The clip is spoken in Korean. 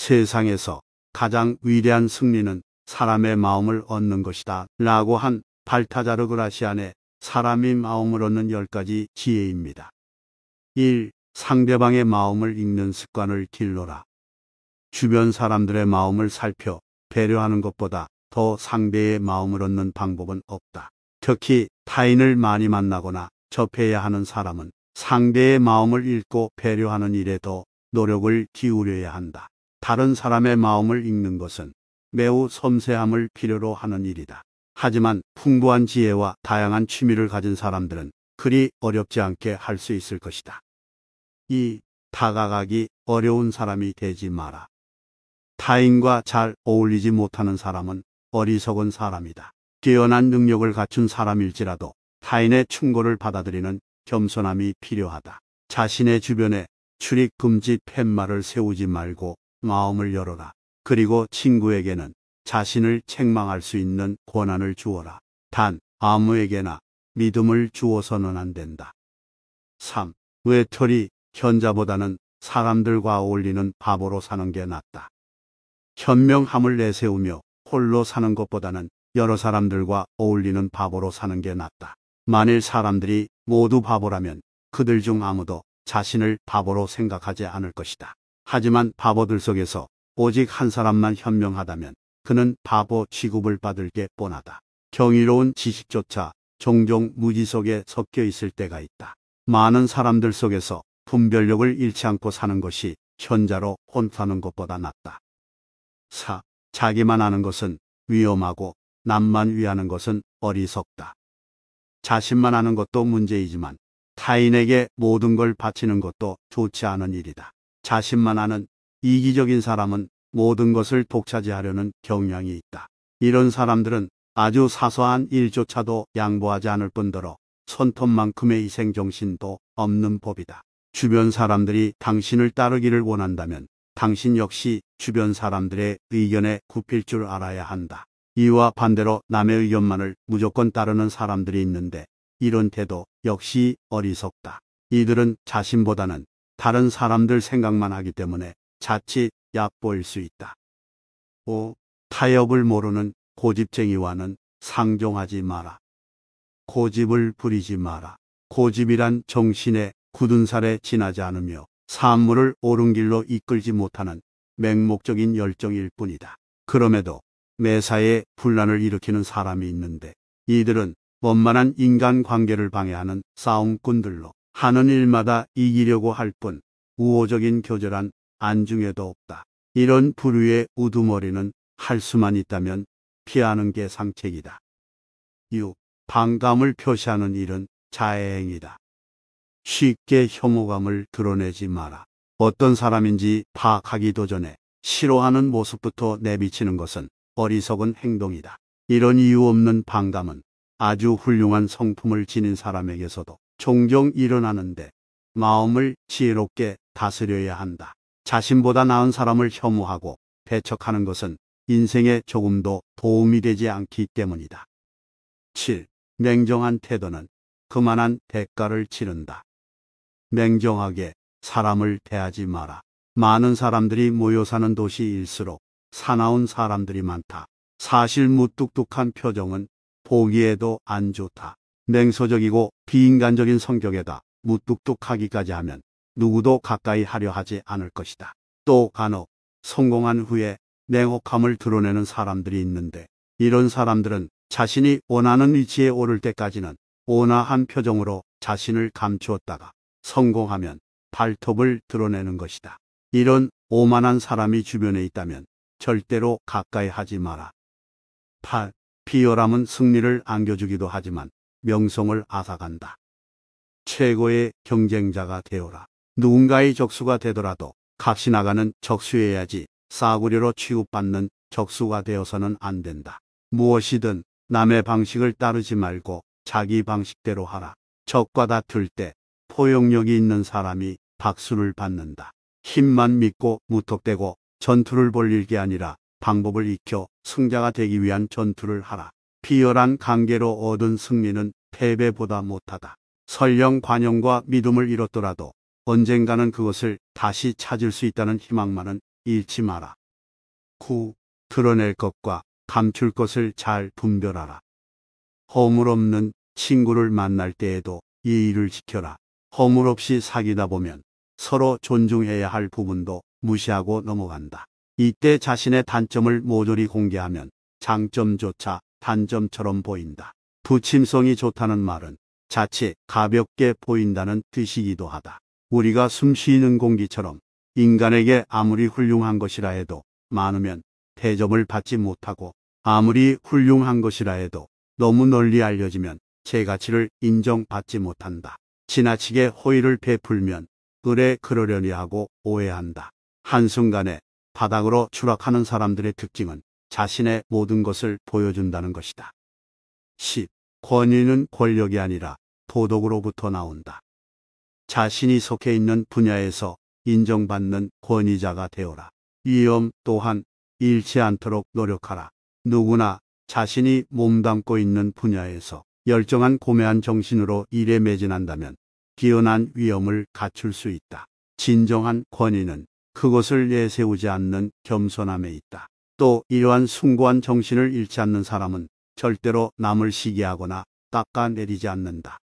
세상에서 가장 위대한 승리는 사람의 마음을 얻는 것이다 라고 한 발타자르 그라시안의 사람이 마음을 얻는 10가지 지혜입니다. 1. 상대방의 마음을 읽는 습관을 길러라. 주변 사람들의 마음을 살펴 배려하는 것보다 더 상대의 마음을 얻는 방법은 없다. 특히 타인을 많이 만나거나 접해야 하는 사람은 상대의 마음을 읽고 배려하는 일에 더 노력을 기울여야 한다. 다른 사람의 마음을 읽는 것은 매우 섬세함을 필요로 하는 일이다. 하지만 풍부한 지혜와 다양한 취미를 가진 사람들은 그리 어렵지 않게 할 수 있을 것이다. 2. 다가가기 어려운 사람이 되지 마라. 타인과 잘 어울리지 못하는 사람은 어리석은 사람이다. 뛰어난 능력을 갖춘 사람일지라도 타인의 충고를 받아들이는 겸손함이 필요하다. 자신의 주변에 출입 금지 팻말을 세우지 말고 마음을 열어라. 그리고 친구에게는 자신을 책망할 수 있는 권한을 주어라. 단 아무에게나 믿음을 주어서는 안 된다. 3. 외톨이 현자보다는 사람들과 어울리는 바보로 사는 게 낫다. 현명함을 내세우며 홀로 사는 것보다는 여러 사람들과 어울리는 바보로 사는 게 낫다. 만일 사람들이 모두 바보라면 그들 중 아무도 자신을 바보로 생각하지 않을 것이다. 하지만 바보들 속에서 오직 한 사람만 현명하다면 그는 바보 취급을 받을 게 뻔하다. 경이로운 지식조차 종종 무지 속에 섞여 있을 때가 있다. 많은 사람들 속에서 분별력을 잃지 않고 사는 것이 현자로 혼사는 것보다 낫다. 4. 자기만 아는 것은 위험하고 남만 위하는 것은 어리석다. 자신만 아는 것도 문제이지만 타인에게 모든 걸 바치는 것도 좋지 않은 일이다. 자신만 아는 이기적인 사람은 모든 것을 독차지하려는 경향이 있다. 이런 사람들은 아주 사소한 일조차도 양보하지 않을 뿐더러 손톱만큼의 희생정신도 없는 법이다. 주변 사람들이 당신을 따르기를 원한다면 당신 역시 주변 사람들의 의견에 굽힐 줄 알아야 한다. 이와 반대로 남의 의견만을 무조건 따르는 사람들이 있는데 이런 태도 역시 어리석다. 이들은 자신보다는 다른 사람들 생각만 하기 때문에 자칫 얕보일 수 있다. 5. 타협을 모르는 고집쟁이와는 상종하지 마라. 고집을 부리지 마라. 고집이란 정신의 굳은 살에 지나지 않으며 사물을 옳은 길로 이끌지 못하는 맹목적인 열정일 뿐이다. 그럼에도 매사에 분란을 일으키는 사람이 있는데 이들은 원만한 인간관계를 방해하는 싸움꾼들로 하는 일마다 이기려고 할 뿐 우호적인 교절한 안중에도 없다. 이런 부류의 우두머리는 할 수만 있다면 피하는 게 상책이다. 6. 반감을 표시하는 일은 자해행위다. 쉽게 혐오감을 드러내지 마라. 어떤 사람인지 파악하기도 전에 싫어하는 모습부터 내비치는 것은 어리석은 행동이다. 이런 이유 없는 반감은 아주 훌륭한 성품을 지닌 사람에게서도 종종 일어나는데 마음을 지혜롭게 다스려야 한다. 자신보다 나은 사람을 혐오하고 배척하는 것은 인생에 조금도 도움이 되지 않기 때문이다. 7. 냉정한 태도는 그만한 대가를 치른다. 냉정하게 사람을 대하지 마라. 많은 사람들이 모여 사는 도시일수록 사나운 사람들이 많다. 사실 무뚝뚝한 표정은 보기에도 안 좋다. 냉소적이고 비인간적인 성격에다 무뚝뚝하기까지 하면 누구도 가까이 하려 하지 않을 것이다. 또 간혹 성공한 후에 냉혹함을 드러내는 사람들이 있는데 이런 사람들은 자신이 원하는 위치에 오를 때까지는 온화한 표정으로 자신을 감추었다가 성공하면 발톱을 드러내는 것이다. 이런 오만한 사람이 주변에 있다면 절대로 가까이 하지 마라. 8. 비열함은 승리를 안겨주기도 하지만 명성을 앗아간다. 최고의 경쟁자가 되어라. 누군가의 적수가 되더라도 값이 나가는 적수여야지 싸구려로 취급받는 적수가 되어서는 안 된다. 무엇이든 남의 방식을 따르지 말고 자기 방식대로 하라. 적과 다툴 때 포용력이 있는 사람이 박수를 받는다. 힘만 믿고 무턱대고 전투를 벌일 게 아니라 방법을 익혀 승자가 되기 위한 전투를 하라. 비열한 관계로 얻은 승리는 패배보다 못하다. 설령 관용과 믿음을 잃었더라도 언젠가는 그것을 다시 찾을 수 있다는 희망만은 잃지 마라. 9. 드러낼 것과 감출 것을 잘 분별하라. 허물 없는 친구를 만날 때에도 예의를 지켜라. 허물 없이 사귀다 보면 서로 존중해야 할 부분도 무시하고 넘어간다. 이때 자신의 단점을 모조리 공개하면 장점조차 단점처럼 보인다. 부침성이 좋다는 말은 자칫 가볍게 보인다는 뜻이기도 하다. 우리가 숨 쉬는 공기처럼 인간에게 아무리 훌륭한 것이라 해도 많으면 대접을 받지 못하고, 아무리 훌륭한 것이라 해도 너무 널리 알려지면 제 가치를 인정받지 못한다. 지나치게 호의를 베풀면 그래 그러려니 하고 오해한다. 한순간에 바닥으로 추락하는 사람들의 특징은 자신의 모든 것을 보여준다는 것이다. 10. 권위는 권력이 아니라 도덕으로부터 나온다. 자신이 속해 있는 분야에서 인정받는 권위자가 되어라. 위험 또한 잃지 않도록 노력하라. 누구나 자신이 몸담고 있는 분야에서 열정한 고매한 정신으로 일에 매진한다면 뛰어난 위엄을 갖출 수 있다. 진정한 권위는 그것을 내세우지 않는 겸손함에 있다. 또 이러한 숭고한 정신을 잃지 않는 사람은 절대로 남을 시기하거나 깎아내리지 않는다.